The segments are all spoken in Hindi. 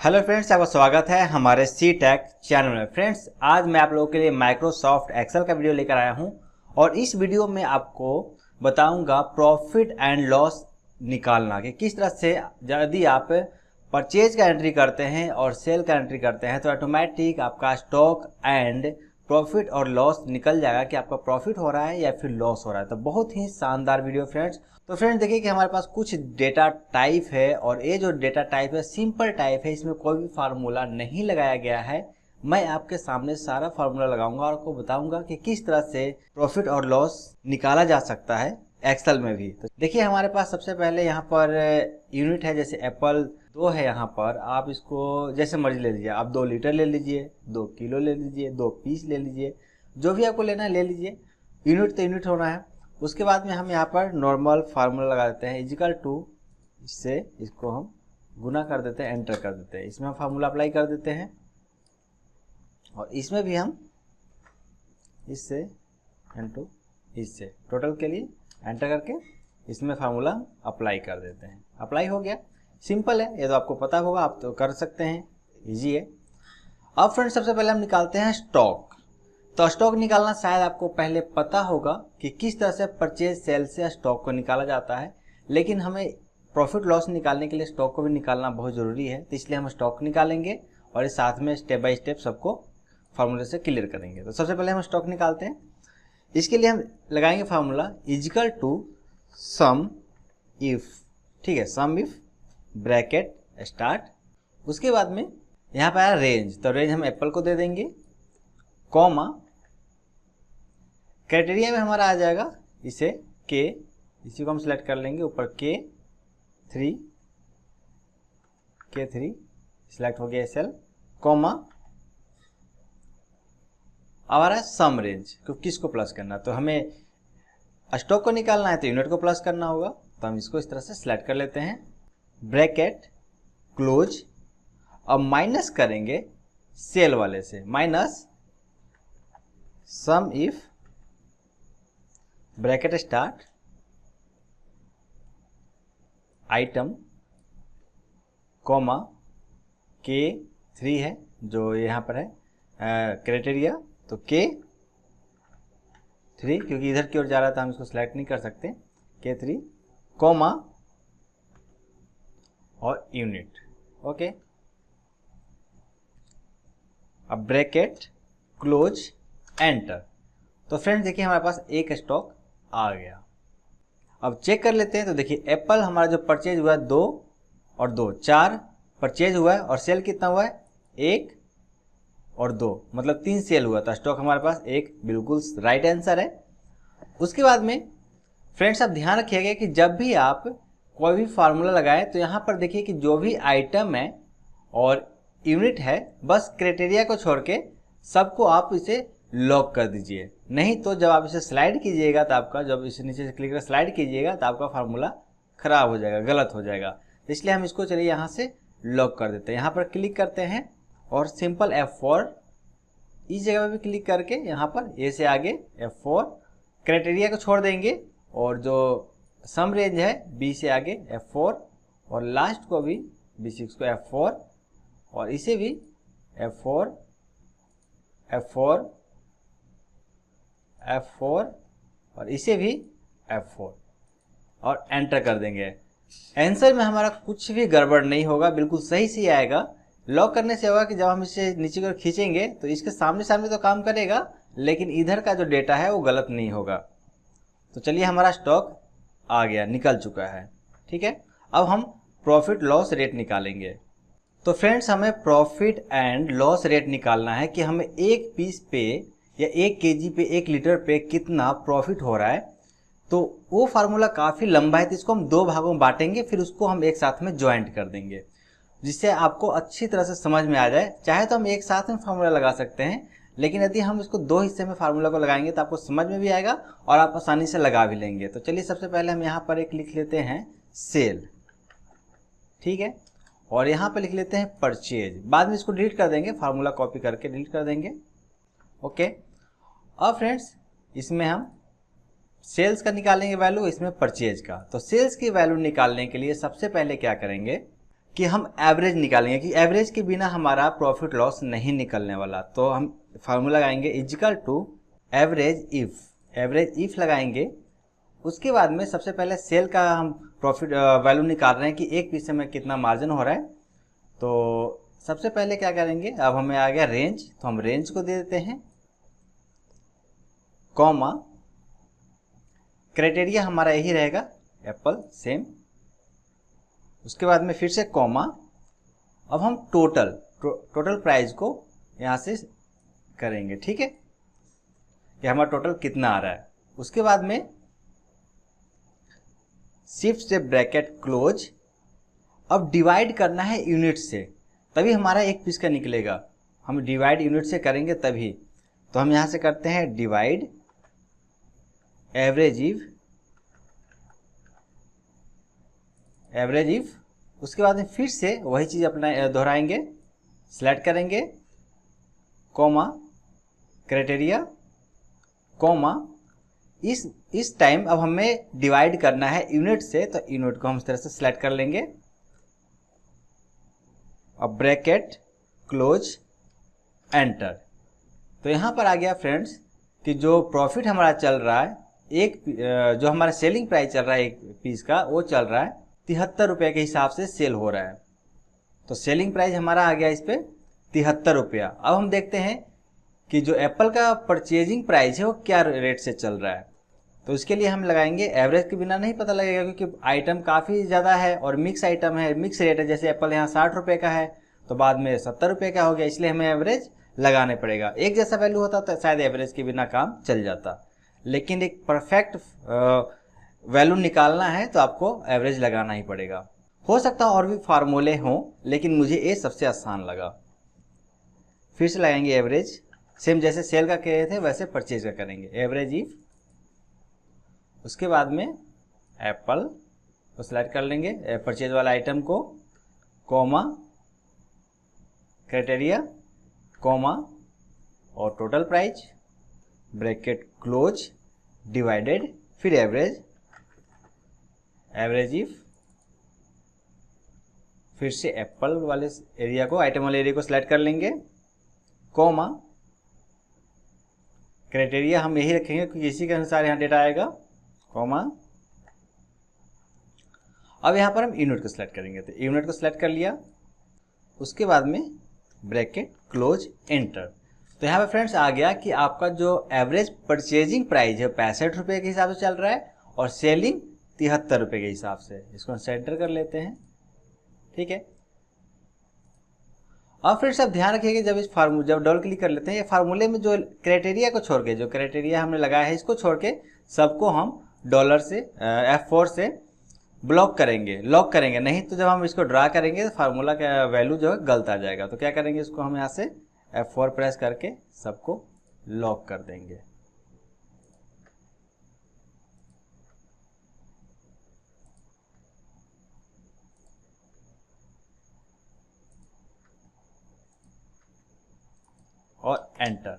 हेलो फ्रेंड्स, आपका स्वागत है हमारे सी टेक चैनल में। फ्रेंड्स, आज मैं आप लोगों के लिए माइक्रोसॉफ्ट एक्सेल का वीडियो लेकर आया हूं और इस वीडियो में आपको बताऊंगा प्रॉफिट एंड लॉस निकालना कि किस तरह से यदि आप परचेज का एंट्री करते हैं और सेल का एंट्री करते हैं तो ऑटोमेटिक आपका स्टॉक एंड प्रॉफिट और लॉस निकल जाएगा कि आपका प्रॉफिट हो रहा है या फिर लॉस हो रहा है। तो बहुत ही शानदार वीडियो फ्रेंड्स। तो फ्रेंड्स देखिए कि हमारे पास कुछ डेटा टाइप है और ये जो डेटा टाइप है सिंपल टाइप है, इसमें कोई भी फार्मूला नहीं लगाया गया है। मैं आपके सामने सारा फार्मूला लगाऊंगा और आपको बताऊंगा कि किस तरह से प्रॉफिट और लॉस निकाला जा सकता है एक्सेल में भी। तो देखिए हमारे पास सबसे पहले यहाँ पर यूनिट है, जैसे एप्पल 2 है। यहाँ पर आप इसको जैसे मर्जी ले लीजिए, आप 2 लीटर ले लीजिए, 2 किलो ले लीजिए, 2 पीस ले लीजिए, जो भी आपको लेना है ले लीजिए। यूनिट तो यूनिट होना है। उसके बाद में हम यहाँ पर नॉर्मल फार्मूला लगा देते हैं इजिकल टू, इससे इसको हम गुना कर देते हैं, एंटर कर देते हैं। इसमें हम फार्मूला अप्लाई कर देते हैं और इसमें भी हम इससे इनटू इससे टोटल के लिए एंटर करके इसमें फार्मूला अप्लाई कर देते हैं। अप्लाई हो गया, सिंपल है, ये तो आपको पता होगा, आप तो कर सकते हैं, इजी है। अब फ्रेंड्स सबसे पहले हम निकालते हैं स्टॉक। तो स्टॉक निकालना शायद आपको पहले पता होगा कि किस तरह से परचेज सेल से स्टॉक को निकाला जाता है, लेकिन हमें प्रॉफिट लॉस निकालने के लिए स्टॉक को भी निकालना बहुत ज़रूरी है। तो इसलिए हम स्टॉक निकालेंगे और इस साथ में स्टेप बाय स्टेप सबको फार्मूले से क्लियर करेंगे। तो सबसे पहले हम स्टॉक निकालते हैं। इसके लिए हम लगाएंगे formula is equal to sum if, ठीक है, सम इफ ब्रैकेट स्टार्ट। उसके बाद में यहाँ पर आया रेंज, तो रेंज हम एप्पल को दे देंगे, कॉमा क्राइटेरिया में हमारा आ जाएगा इसे के, इसी को हम सिलेक्ट कर लेंगे, ऊपर K3 सिलेक्ट हो गया सेल, कॉमा अब आ रहा है सम रेंज, क्योंकि किसको प्लस करना है, तो हमें स्टॉक को निकालना है तो यूनिट को प्लस करना होगा। तो हम इसको इस तरह से सिलेक्ट कर लेते हैं, ब्रैकेट क्लोज। अब माइनस करेंगे सेल वाले से, minus sum if bracket start item, comma K3 है जो यहाँ पर है क्राइटेरिया, तो K3 क्योंकि इधर की ओर जा रहा था हम इसको सिलेक्ट नहीं कर सकते, K3 कॉमा और यूनिट, ओके। अब ब्रैकेट क्लोज एंटर। तो फ्रेंड्स देखिए हमारे पास एक स्टॉक आ गया। अब चेक कर लेते हैं। तो देखिए एप्पल हमारा जो परचेज हुआ है 2 और 2, 4 परचेज हुआ है और सेल कितना हुआ है 1 और 2, मतलब 3 सेल हुआ था। स्टॉक हमारे पास एक बिल्कुल राइट आंसर है। उसके बाद में फ्रेंड्स आप ध्यान रखिएगा कि जब भी आप कोई भी फार्मूला लगाएं तो यहाँ पर देखिए कि जो भी आइटम है और यूनिट है, बस क्राइटेरिया को छोड़ के सबको आप इसे लॉक कर दीजिए। नहीं तो जब आप इसे स्लाइड कीजिएगा तो आपका, जब इसे नीचे से क्लिक कर स्लाइड कीजिएगा तो आपका फार्मूला खराब हो जाएगा, गलत हो जाएगा। इसलिए हम इसको चलिए यहाँ से लॉक कर देते हैं। यहाँ पर क्लिक करते हैं और सिंपल F4, इस जगह पर भी क्लिक करके यहाँ पर ए से आगे F4, क्राइटेरिया को छोड़ देंगे और जो सम रेंज है B से आगे F4 और लास्ट को भी B6 को F4 और इसे भी F4 और इसे भी F4 और एंटर कर देंगे। आंसर में हमारा कुछ भी गड़बड़ नहीं होगा, बिल्कुल सही से आएगा। लॉक करने से होगा कि जब हम इसे नीचे की ओर खींचेंगे तो इसके सामने सामने तो काम करेगा, लेकिन इधर का जो डेटा है वो गलत नहीं होगा। तो चलिए हमारा स्टॉक आ गया, निकल चुका है, ठीक है। अब हम प्रॉफिट लॉस रेट निकालेंगे। तो फ्रेंड्स हमें प्रॉफिट एंड लॉस रेट निकालना है कि हमें एक पीस पे या 1 केजी पे 1 लीटर पे कितना प्रॉफिट हो रहा है। तो वो फार्मूला काफ़ी लंबा है, तो इसको हम 2 भागों में बांटेंगे, फिर उसको हम एक साथ में ज्वाइंट कर देंगे जिससे आपको अच्छी तरह से समझ में आ जाए। चाहे तो हम एक साथ में फार्मूला लगा सकते हैं, लेकिन यदि हम इसको 2 हिस्से में फार्मूला को लगाएंगे तो आपको समझ में भी आएगा और आप आसानी से लगा भी लेंगे। तो चलिए सबसे पहले हम यहाँ पर एक लिख लेते हैं सेल, ठीक है, और यहाँ पे लिख लेते हैं परचेज। बाद में इसको डिलीट कर देंगे, फार्मूला कॉपी करके डिलीट कर देंगे, ओके। अब फ्रेंड्स इसमें हम सेल्स का निकालेंगे वैल्यू, इसमें परचेज का। तो सेल्स की वैल्यू निकालने के लिए सबसे पहले क्या करेंगे, कि हम एवरेज निकालेंगे, कि एवरेज के बिना हमारा प्रॉफिट लॉस नहीं निकलने वाला। तो हम फार्मूला लगाएंगे इजिकल टू एवरेज इफ लगाएंगे। उसके बाद में सबसे पहले सेल का हम प्रॉफिट वैल्यू निकाल रहे हैं कि एक पीस में कितना मार्जिन हो रहा है। तो सबसे पहले क्या करेंगे, अब हमें आ गया रेंज, तो हम रेंज को दे देते हैं, कॉमा क्राइटेरिया हमारा यही रहेगा एप्पल सेम। उसके बाद में फिर से कॉमा। अब हम टोटल प्राइस को यहाँ से करेंगे, ठीक है, कि हमारा टोटल कितना आ रहा है। उसके बाद में शिफ्ट से ब्रैकेट क्लोज। अब डिवाइड करना है यूनिट से, तभी हमारा एक पीस का निकलेगा। हम डिवाइड यूनिट से करेंगे तभी। तो हम यहाँ से करते हैं डिवाइड एवरेज इफ। उसके बाद में फिर से वही चीज़ अपना दोहराएंगे, सिलेक्ट करेंगे, कॉमा क्राइटेरिया, कॉमा इस टाइम अब हमें डिवाइड करना है यूनिट से, तो यूनिट को हम इस तरह से सिलेक्ट कर लेंगे। अब ब्रैकेट क्लोज एंटर। तो यहाँ पर आ गया फ्रेंड्स कि जो प्रॉफिट हमारा चल रहा है, जो हमारा सेलिंग प्राइस चल रहा है एक पीस का, वो चल रहा है 73 रुपये के हिसाब से सेल हो रहा है। तो सेलिंग प्राइस हमारा आ गया इस पर 73 रुपया। अब हम देखते हैं कि जो एप्पल का परचेजिंग प्राइस है वो क्या रेट से चल रहा है। तो इसके लिए हम लगाएंगे, एवरेज के बिना नहीं पता लगेगा क्योंकि आइटम काफ़ी ज़्यादा है और मिक्स आइटम है, मिक्स रेट है। जैसे एप्पल यहाँ 60 रुपये का है तो बाद में 70 रुपये का हो गया, इसलिए हमें एवरेज लगाने पड़ेगा। एक जैसा वैल्यू होता तो शायद एवरेज के बिना काम चल जाता, लेकिन एक परफेक्ट वैल्यू निकालना है तो आपको एवरेज लगाना ही पड़ेगा। हो सकता है और भी फार्मूले हों, लेकिन मुझे ये सबसे आसान लगा। फिर से लगाएंगे एवरेज, सेम जैसे सेल का कह रहे थे वैसे परचेज का करेंगे, एवरेज इफ। उसके बाद में एप्पल को सिलेक्ट कर लेंगे, परचेज वाला आइटम को, कॉमा क्राइटेरिया, कॉमा और total price, bracket close, divided, फिर एवरेज इफ। फिर से एप्पल वाले एरिया को, आइटम वाले एरिया को सिलेक्ट कर लेंगे, कॉमा क्राइटेरिया हम यही रखेंगे क्योंकि इसी के अनुसार यहाँ डेटा आएगा, कॉमा। अब यहाँ पर हम यूनिट को सिलेक्ट करेंगे, तो यूनिट को सिलेक्ट कर लिया। उसके बाद में ब्रैकेट क्लोज एंटर। तो यहाँ पे फ्रेंड्स आ गया कि आपका जो एवरेज परचेजिंग प्राइस है 65 रुपये के हिसाब से चल रहा है और सेलिंग 73 रुपये के हिसाब से। इसको सेंटर कर लेते हैं, ठीक है। अब फ्रेंड्स आप ध्यान रखिएगा जब डबल क्लिक कर लेते हैं, ये फार्मूले में जो क्राइटेरिया को छोड़ के, जो क्राइटेरिया हमने लगाया है इसको छोड़ के सबको हम डॉलर से F4 से लॉक करेंगे। नहीं तो जब हम इसको ड्रा करेंगे तो फार्मूला का वैल्यू जो है गलत आ जाएगा। तो क्या करेंगे, इसको हम यहाँ से F4 प्रेस करके सबको लॉक कर देंगे। और एंटर।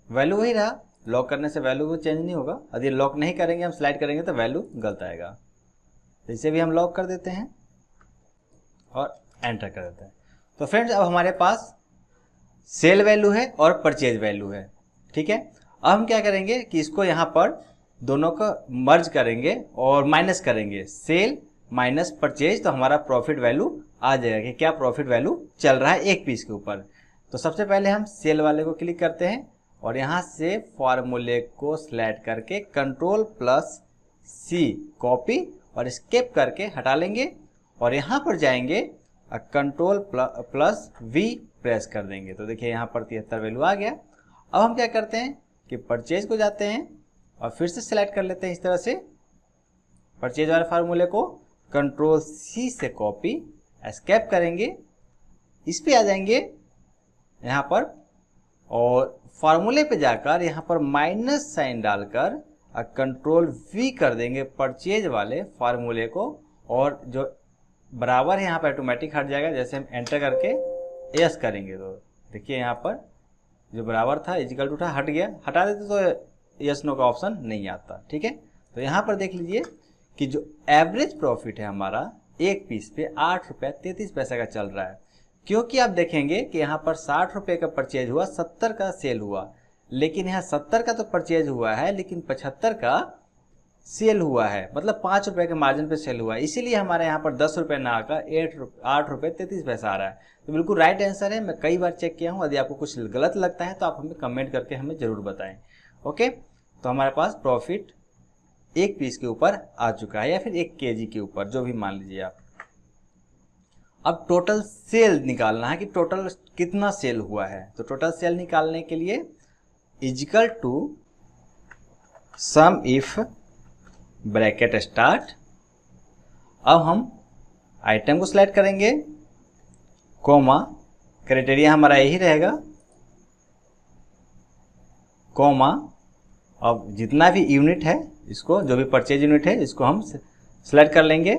वैल्यू वही रहा, लॉक करने से वैल्यू चेंज नहीं होगा। यदि लॉक नहीं करेंगे, हम स्लाइड करेंगे तो वैल्यू गलत आएगा। तो इसे भी हम लॉक कर देते हैं और एंटर कर देते हैं। तो फ्रेंड्स अब हमारे पास सेल वैल्यू है और परचेज वैल्यू है, ठीक है। अब हम क्या करेंगे कि इसको यहाँ पर दोनों को मर्ज करेंगे और माइनस करेंगे, सेल माइनस परचेज, तो हमारा प्रॉफिट वैल्यू आ जाएगा कि क्या प्रॉफिट वैल्यू चल रहा है एक पीस के ऊपर। तो सबसे पहले हम सेल वाले को क्लिक करते हैं और यहाँ से फॉर्मूले को सिलेक्ट करके Ctrl+C कॉपी और एस्केप करके हटा लेंगे और यहाँ पर जाएंगे Ctrl+V प्रेस कर देंगे। तो देखिए यहाँ पर 73 वैल्यू आ गया। अब हम क्या करते हैं कि परचेज को जाते हैं और फिर से सिलेक्ट कर लेते हैं इस तरह से परचेज वाले फार्मूले को, Ctrl+C से कॉपी, एस्केप करेंगे, इस पे आ जाएंगे यहाँ पर और फार्मूले पे जाकर यहाँ पर माइनस साइन डालकर Ctrl+V कर देंगे परचेज वाले फार्मूले को और जो बराबर है यहाँ पर ऑटोमेटिक हट जाएगा। जैसे हम एंटर करके यस करेंगे तो देखिए यहाँ पर जो बराबर था इजिकल टू था हट गया। हटा देते तो यस नो का ऑप्शन नहीं आता, ठीक है। तो यहाँ पर देख लीजिए कि जो एवरेज प्रॉफिट है हमारा एक पीस पे 8 रुपये 33 पैसे का चल रहा है। क्योंकि आप देखेंगे कि यहाँ पर 60 रुपये का परचेज हुआ, 70 का सेल हुआ, लेकिन यहाँ 70 का तो परचेज हुआ है लेकिन 75 का सेल हुआ है, मतलब 5 रुपये के मार्जिन पे सेल हुआ है। इसीलिए हमारे यहाँ पर 10 रुपये ना आकर 8 रुपये 33 पैसा आ रहा है। तो बिल्कुल राइट आंसर है, मैं कई बार चेक किया हूँ। यदि आपको कुछ गलत लगता है तो आप हमें कमेंट करके हमें ज़रूर बताएं। ओके, तो हमारे पास प्रॉफिट एक पीस के ऊपर आ चुका है या फिर 1 केजी के ऊपर, जो भी मान लीजिए आप। अब टोटल सेल निकालना है कि टोटल कितना सेल हुआ है। तो टोटल सेल निकालने के लिए is equal to sum if bracket start. अब हम आइटम को सिलेक्ट करेंगे, कोमा, क्राइटेरिया हमारा यही रहेगा, कोमा। अब जितना भी यूनिट है इसको, जो भी परचेज यूनिट है इसको हम सिलेक्ट कर लेंगे।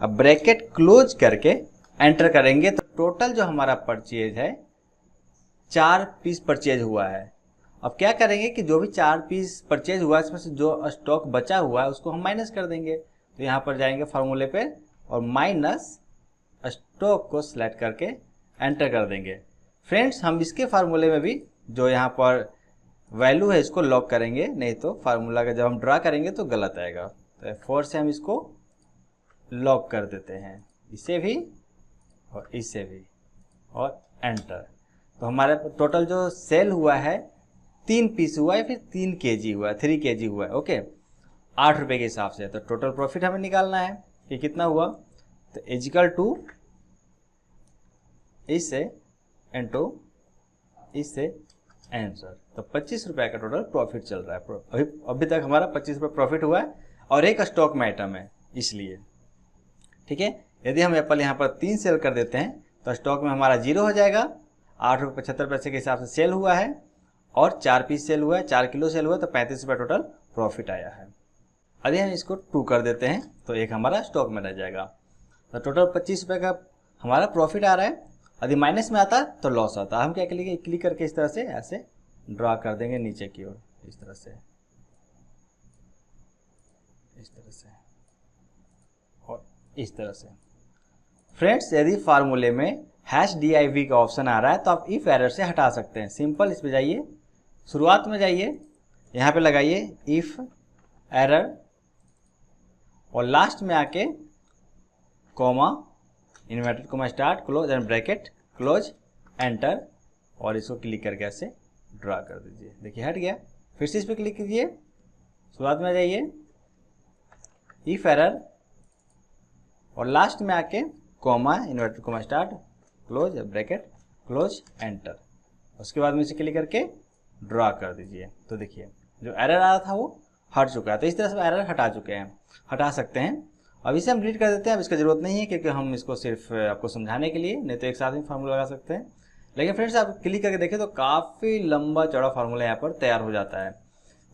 अब ब्रैकेट क्लोज करके एंटर करेंगे तो टोटल जो हमारा परचेज है 4 पीस परचेज हुआ है। अब क्या करेंगे कि जो भी 4 पीस परचेज हुआ है इसमें से जो स्टॉक बचा हुआ है उसको हम माइनस कर देंगे। तो यहाँ पर जाएंगे फार्मूले पे और माइनस स्टॉक को सिलेक्ट करके एंटर कर देंगे। फ्रेंड्स, हम इसके फार्मूले में भी जो यहाँ पर वैल्यू है इसको लॉक करेंगे, नहीं तो फार्मूला का जब हम ड्रा करेंगे तो गलत आएगा। तो F4 से हम इसको लॉक कर देते हैं, इसे भी और इसे भी, और एंटर। तो हमारे टोटल जो सेल हुआ है 3 पीस हुआ है, फिर 3 केजी हुआ है, 3 केजी हुआ है। ओके, 8 रुपये के हिसाब से। तो टोटल प्रॉफिट हमें निकालना है कि कितना हुआ। तो इजिकल टू इससे इनटू इससे आंसर। तो 25 रुपये का टोटल प्रॉफिट चल रहा है। अभी तक हमारा 25 रुपये प्रॉफिट हुआ है और एक स्टॉक में आइटम है इसलिए। ठीक है, यदि हम एप्पल यहाँ पर 3 सेल कर देते हैं तो स्टॉक में हमारा 0 हो जाएगा। 8 रुपये 75 पैसे के हिसाब से सेल हुआ है और 4 पीस सेल हुआ है, 4 किलो सेल हुआ है, तो 35 रुपये टोटल प्रॉफिट आया है। यदि हम इसको 2 कर देते हैं तो एक हमारा स्टॉक में रह जाएगा। तो टोटल 25 रुपये का हमारा प्रॉफिट आ रहा है। यदि माइनस में आता तो लॉस आता। हम क्या करेंगे, क्लिक करके इस तरह से ऐसे ड्रा कर देंगे नीचे की ओर, इस तरह से, इस तरह से और इस तरह से। फ्रेंड्स, यदि फार्मूले में #div का ऑप्शन आ रहा है तो आप इफ एरर से हटा सकते हैं। सिंपल, इस पे जाइए, शुरुआत में जाइए, यहाँ पे लगाइए इफ एरर और लास्ट में आके comma, inverted comma start, close and bracket close, enter, और इसको क्लिक करके ऐसे ड्रा कर दीजिए। देखिए हट गया। फिर से इस पर क्लिक कीजिए, शुरुआत में जाइए, इफ एरर और लास्ट में आके comma, inverted comma start, close bracket close, enter. उसके बाद में इसे क्लिक करके ड्रा कर दीजिए। तो देखिए जो एरर आ रहा था वो हट चुका है। तो इस तरह से एरर हटा चुके हैं, हटा सकते हैं। अब इसे हम डिलीट कर देते हैं। अब इसका ज़रूरत नहीं है क्योंकि हम इसको सिर्फ आपको समझाने के लिए, नहीं तो एक साथ में फार्मूला लगा सकते हैं। लेकिन फ्रेंड्स, आप क्लिक करके देखें तो काफ़ी लंबा चौड़ा फार्मूला यहाँ पर तैयार हो जाता है।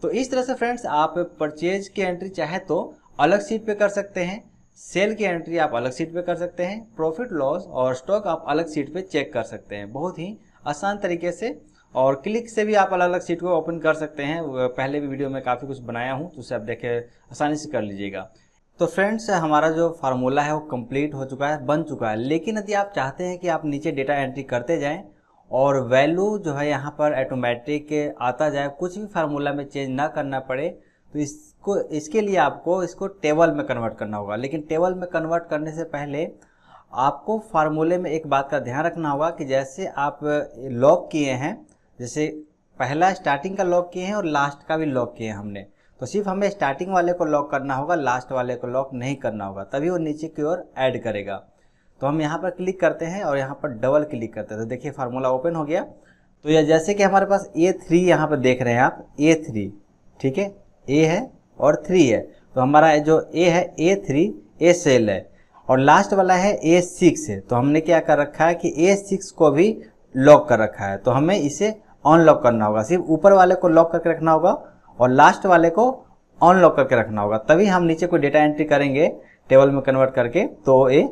तो इस तरह से फ्रेंड्स आप परचेज की एंट्री चाहे तो अलग सीट पे कर सकते हैं, सेल की एंट्री आप अलग सीट पे कर सकते हैं, प्रॉफिट लॉस और स्टॉक आप अलग सीट पे चेक कर सकते हैं, बहुत ही आसान तरीके से। और क्लिक से भी आप अलग अलग सीट को ओपन कर सकते हैं। पहले भी वीडियो में काफ़ी कुछ बनाया हूँ, तो उसे आप देखे आसानी से कर लीजिएगा। तो फ्रेंड्स, हमारा जो फार्मूला है वो कंप्लीट हो चुका है, बन चुका है। लेकिन यदि आप चाहते हैं कि आप नीचे डेटा एंट्री करते जाएं और वैल्यू जो है यहाँ पर ऑटोमेटिक आता जाए, कुछ भी फार्मूला में चेंज ना करना पड़े, तो इसके लिए आपको इसको टेबल में कन्वर्ट करना होगा। लेकिन टेबल में कन्वर्ट करने से पहले आपको फार्मूले में एक बात का ध्यान रखना होगा कि जैसे आप लॉक किए हैं, जैसे पहला स्टार्टिंग का लॉक किए हैं और लास्ट का भी लॉक किए हैं हमने, तो सिर्फ हमें स्टार्टिंग वाले को लॉक करना होगा, लास्ट वाले को लॉक नहीं करना होगा, तभी वो नीचे की ओर ऐड करेगा। तो हम यहाँ पर क्लिक करते हैं और यहाँ पर डबल क्लिक करते हैं, तो देखिए फार्मूला ओपन हो गया। तो यह जैसे कि हमारे पास A3 यहाँ पर देख रहे हैं आप, A3, ठीक है, A है और 3 है। तो हमारा जो A है A3, A सेल है और लास्ट वाला है A6 है। तो हमने क्या कर रखा है कि A6 को भी लॉक कर रखा है। तो हमें इसे अनलॉक करना होगा, सिर्फ ऊपर वाले को लॉक करके रखना होगा और लास्ट वाले को अनलॉक करके रखना होगा, तभी हम नीचे कोई डेटा एंट्री करेंगे टेबल में कन्वर्ट करके तो ये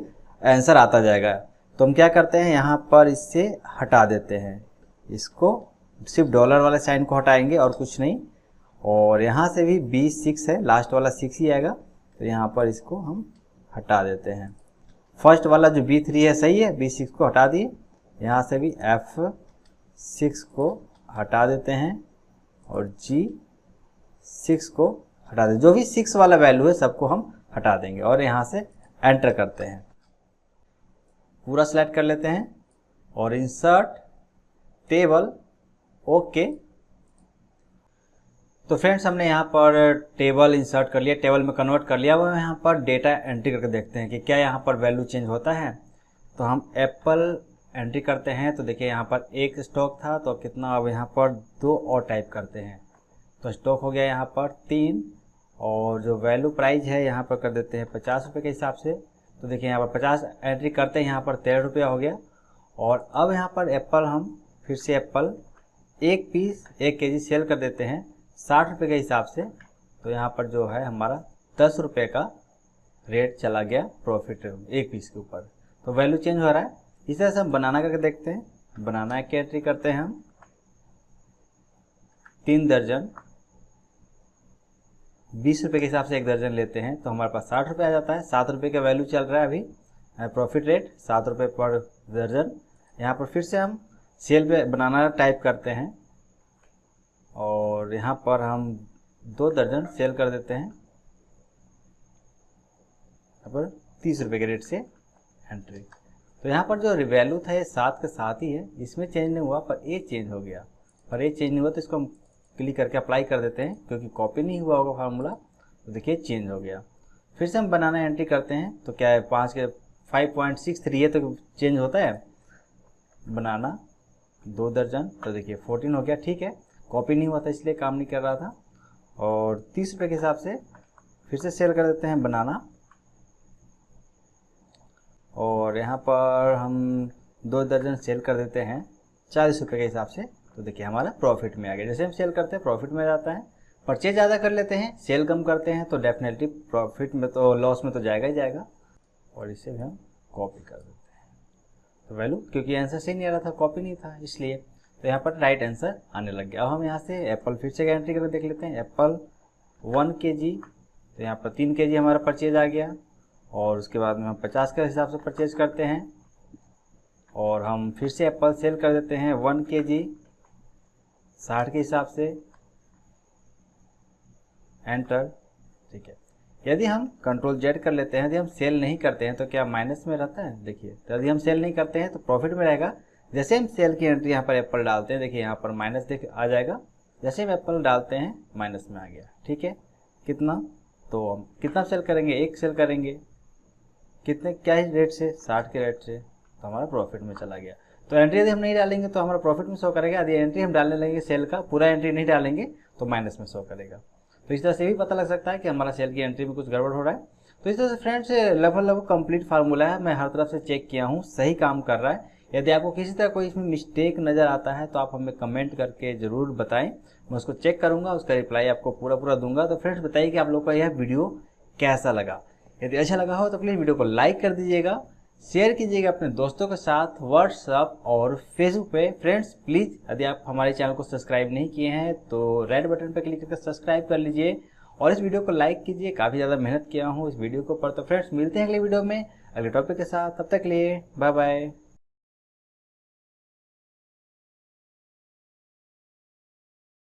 आंसर आता जाएगा। तो हम क्या करते हैं, यहाँ पर इससे हटा देते हैं, इसको सिर्फ डॉलर वाले साइन को हटाएंगे और कुछ नहीं। और यहाँ से भी B6 है, लास्ट वाला 6 ही आएगा, तो यहाँ पर इसको हम हटा देते हैं। फर्स्ट वाला जो B3 है सही है, B6 को हटा दिए, यहाँ से भी F6 को हटा देते हैं और G6 को हटा दें। जो भी 6 वाला वैल्यू है सबको हम हटा देंगे और यहाँ से एंटर करते हैं। पूरा सेलेक्ट कर लेते हैं और इंसर्ट टेबल, ओके। तो फ्रेंड्स हमने यहाँ पर टेबल इंसर्ट कर लिया, टेबल में कन्वर्ट कर लिया। वो यहाँ पर डेटा एंट्री करके देखते हैं कि क्या यहाँ पर वैल्यू चेंज होता है। तो हम एप्पल एंट्री करते हैं, तो देखिए यहाँ पर एक स्टॉक था तो कितना, अब यहाँ पर 2 और टाइप करते हैं तो स्टॉक हो गया यहाँ पर 3, और जो वैल्यू प्राइस है यहाँ पर कर देते हैं 50 रुपये के हिसाब से। तो देखिए यहाँ पर 50 एंट्री करते हैं, यहाँ पर 13 रुपया हो गया। और अब यहाँ पर एप्पल हम फिर से एप्पल 1 पीस 1 केजी सेल कर देते हैं 60 रुपये के हिसाब से। तो यहाँ पर जो है हमारा 10 रुपये का रेट चला गया प्रॉफिट 1 पीस के ऊपर। तो वैल्यू चेंज हो रहा है। इस तरह से हम बनाना करके देखते हैं। बनाना की एंट्री करते हैं हम 3 दर्जन, 20 रुपये के हिसाब से 1 दर्जन लेते हैं तो हमारे पास 60 रुपये आ जाता है। 7 रुपये का वैल्यू चल रहा है अभी, प्रॉफिट रेट 7 रुपये पर दर्जन। यहाँ पर फिर से हम सेल पे बनाना टाइप करते हैं और यहाँ पर हम 2 दर्जन सेल कर देते हैं, यहाँ पर 30 रुपये के रेट से एंट्री। तो यहाँ पर जो वैल्यू था ये 7 के साथ ही है, इसमें चेंज नहीं हुआ, पर ए चेंज हो गया। पर ए चेंज नहीं हुआ तो इसको हम क्लिक करके अप्लाई कर देते हैं, क्योंकि कॉपी नहीं हुआ होगा फार्मूला। तो देखिए चेंज हो गया। फिर से हम बनाना एंट्री करते हैं तो क्या है 5 के 5.63 है तो चेंज होता है। बनाना 2 दर्जन, तो देखिए 14 हो गया, ठीक है। कॉपी नहीं हुआ था इसलिए काम नहीं कर रहा था। और 30 रुपये के हिसाब से फिर से सेल कर देते हैं बनाना, और यहाँ पर हम 2 दर्जन सेल कर देते हैं 40 रुपये के हिसाब से। तो देखिए हमारा प्रॉफिट में आ गया। जैसे हम सेल करते हैं प्रॉफिट में जाता है। परचेज ज़्यादा कर लेते हैं, सेल कम करते हैं तो डेफिनेटली प्रॉफिट में तो लॉस में तो जाएगा ही जाएगा। और इसे भी हम कॉपी कर देते हैं। तो वैल्यू क्योंकि आंसर सही नहीं आ रहा था, कॉपी नहीं था इसलिए, तो यहाँ पर राइट आंसर आने लग गया। अब हम यहाँ से एप्पल फिर से एंट्री करके देख लेते हैं। एप्पल 1 केजी, तो यहाँ पर 3 केजी हमारा परचेज आ गया। और उसके बाद में हम 50 के हिसाब से परचेज करते हैं और हम फिर से एप्पल सेल कर देते हैं 1 केजी 60 के हिसाब से, एंटर, ठीक है। यदि हम कंट्रोल जेड कर लेते हैं, यदि हम सेल नहीं करते हैं तो क्या माइनस में रहता है, देखिए। तो यदि हम सेल नहीं करते हैं तो प्रॉफिट में रहेगा। जैसे हम सेल की एंट्री यहाँ पर एप्पल डालते हैं, देखिए यहाँ पर माइनस देख आ जाएगा। जैसे हम एप्पल डालते हैं माइनस में आ गया, ठीक है। कितना, तो हम कितना सेल करेंगे, 1 सेल करेंगे, कितने क्या ही रेट से, 60 के रेट से, तो हमारा प्रॉफिट में चला गया। तो एंट्री यदि हम नहीं डालेंगे तो हमारा प्रॉफिट में शो करेगा। यदि एंट्री हम डालने लगेंगे सेल का, पूरा एंट्री नहीं डालेंगे तो माइनस में शो करेगा। तो इस तरह से भी पता लग सकता है कि हमारा सेल की एंट्री में कुछ गड़बड़ हो रहा है। तो इस तरह से फ्रेंड्स लगभग कंप्लीट फार्मूला है। मैं हर तरफ से चेक किया हूँ, सही काम कर रहा है। यदि आपको किसी तरह कोई इसमें मिस्टेक नज़र आता है तो आप हमें कमेंट करके ज़रूर बताएं, मैं उसको चेक करूँगा, उसका रिप्लाई आपको पूरा दूंगा। तो फ्रेंड्स बताइए कि आप लोग का यह वीडियो कैसा लगा। यदि अच्छा लगा हो तो प्लीज़ वीडियो को लाइक कर दीजिएगा, शेयर कीजिएगा अपने दोस्तों के साथ व्हाट्सअप और फेसबुक पे। फ्रेंड्स प्लीज़ यदि आप हमारे चैनल को सब्सक्राइब नहीं किए हैं तो रेड बटन पर क्लिक करके सब्सक्राइब कर लीजिए और इस वीडियो को लाइक कीजिए। काफ़ी ज़्यादा मेहनत किया हूँ इस वीडियो को पर। तो फ्रेंड्स मिलते हैं अगले वीडियो में अगले टॉपिक के साथ, तब तक के लिए बाय बाय।